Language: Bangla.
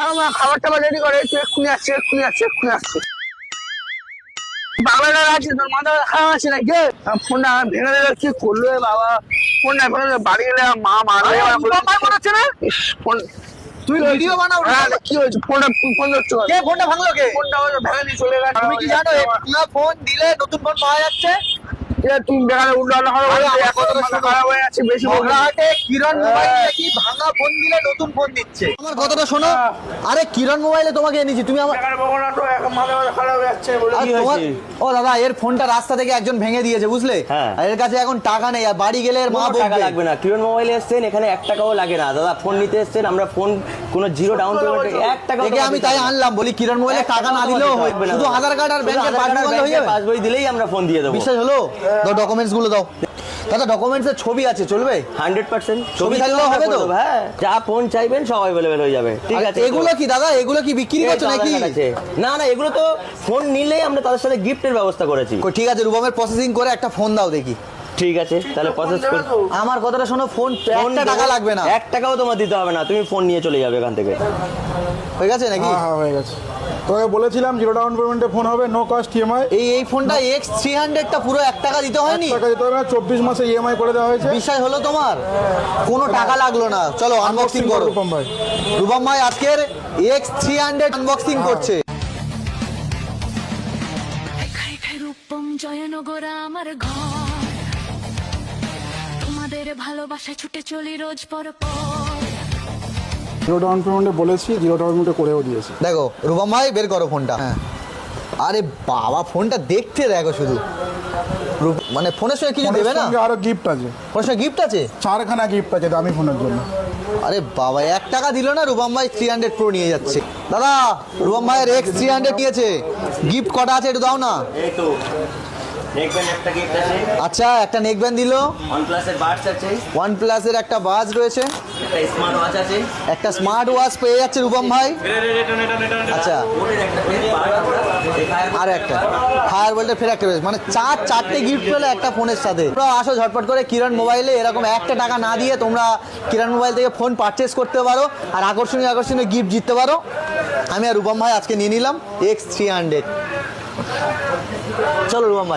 আমার খাবার টাবার রেডি করে এক্ষুনি আসছে বাংলাটা আছে তোর মাথা খারাপ আছে নাকি ফোনটা ভেঙে দিলে কি করলো বাবা ফোনটা ভেঙে দিলে বাড়ি গেলে মা মারবে মনে না ফোন তুই ভিডিও বানাও কি হয়েছে ফোনটা ফোন করছো কে ফোনটা ভাঙলো কে ফোনটা ভেঙে দিয়ে চলে গেছে তুমি কি জানো না ফোন দিলে নতুন ফোন পাওয়া যাচ্ছে তুমি দেখালে উল্টো খারাপ হয়ে যাচ্ছে বেশি বগরাহাটে কিরণ মোবাইল কি ভাঙা ফোন দিলে নতুন ফোন দিচ্ছে আমার কথাটা শোনো আরে কিরণ মোবাইলে তোমাকে এনেছি তুমি আমার মাথা খারাপ হয়ে যাচ্ছে ও দাদা এর ফোনটা রাস্তা থেকে একজন ভেঙে দিয়েছে বুঝলে আর এর কাছে এখন টাকা নেই আর বাড়ি গেলে এর মা টাকা লাগবে না কিরণ মোবাইলে এসেছেন এখানে 1 টাকাও লাগে না দাদা ফোন নিতে এসেছেন আমরা ফোন কোনো জিরো ডাউন পেমেন্টে 1 টাকা থেকে আমি তাই আনলাম বলি কিরণ মোবাইলে টাকা না দিলেও হবে শুধু আধার কার্ড আর ব্যাংকের পাসবই হয়ে যাবে পাসবই দিলেই আমরা ফোন দিয়ে দেব বিশ্বাস হলো দাও ডকুমেন্টস গুলো দাও দাদা ডকুমেন্টসের ছবি আছে চলবে 100% ছবি থাকলেও হবে তো হ্যাঁ যা ফোন চাইবেন সব अवेलेबल হয়ে যাবে ঠিক আছে এগুলো কি দাদা এগুলো কি বিক্রি করছো নাকি না না এগুলো তো ফোন নিলেই আমরা তাদের সাথে গিফটের ব্যবস্থা করেছি ঠিক আছে রুবামের প্রসেসিং করে একটা ফোন দাও দেখি ঠিক আছে তাহলে প্রসেস করে আমার কথাটা শোনো ফোন 1 টাকা লাগবে না 1 টাকাও তোমার দিতে হবে না তুমি ফোন নিয়ে চলে যাবে এখান থেকে হয়ে গেছে নাকি হ্যাঁ হয়ে গেছে তোকে বলেছিলাম জিরো ডাউন পেমেন্টে ফোন হবে নো কস্ট ইএমআই এই ফোনটা X300 টা পুরো 1 টাকা দিতে হয়নি টাকা দিতে হবে না 24 মাসে ইএমআই করে দেওয়া হয়েছে বিশ্বাস হলো তোমার কোনো টাকা লাগলো না চলো আনবক্সিং করো রূপম ভাই রূপম ভাই আজকের X300 আনবক্সিং করছে রূপম জয়নগর আমার ঘর তোমাদের ভালোবাসা ছুটে চলি রোজ পর জিরো ডাউন পেমেন্টে বলেছি জিরো ডাউন পেমেন্টে করেও দিয়েছি দেখো রূপম ভাই বের করো ফোনটা হ্যাঁ আরে বাবা ফোনটা দেখতে দেখো শুধু মানে ফোনের সঙ্গে কিছু দেবে না আরো গিফট আছে ফোনের সঙ্গে গিফট আছে 4খানা গিফট আছে দামি ফোনের জন্য আরে বাবা 1 টাকা দিল না রূপম ভাই 300 প্রো নিয়ে যাচ্ছে দাদা রূপম ভাইয়ের X300 নিয়েছে গিফট কটা আছে একটু দাও না এই তো নেকব্যান্ড একটা গিফট আছে আচ্ছা একটা নেকব্যান্ড দিল OnePlus এর বাডস আছে OnePlus এর একটা বাজ রয়েছে একটা স্মার্ট ওয়াচ আছে একটা স্মার্ট ওয়াচ পেয়ে যাচ্ছে রূপম ভাই আচ্ছা আর একটা ফায়ার বলতে ফের একটা রয়েছে মানে চারটে গিফট পেলে একটা ফোনের সাথে তোমরা আসো ঝটপট করে কিরণ মোবাইলে এরকম 1 টাকা না দিয়ে তোমরা কিরণ মোবাইল থেকে ফোন পারচেস করতে পারো আর আকর্ষণীয় গিফট জিততে পারো আমি আর রূপম ভাই আজকে নিয়ে নিলাম X300 চলো রূপম ভাই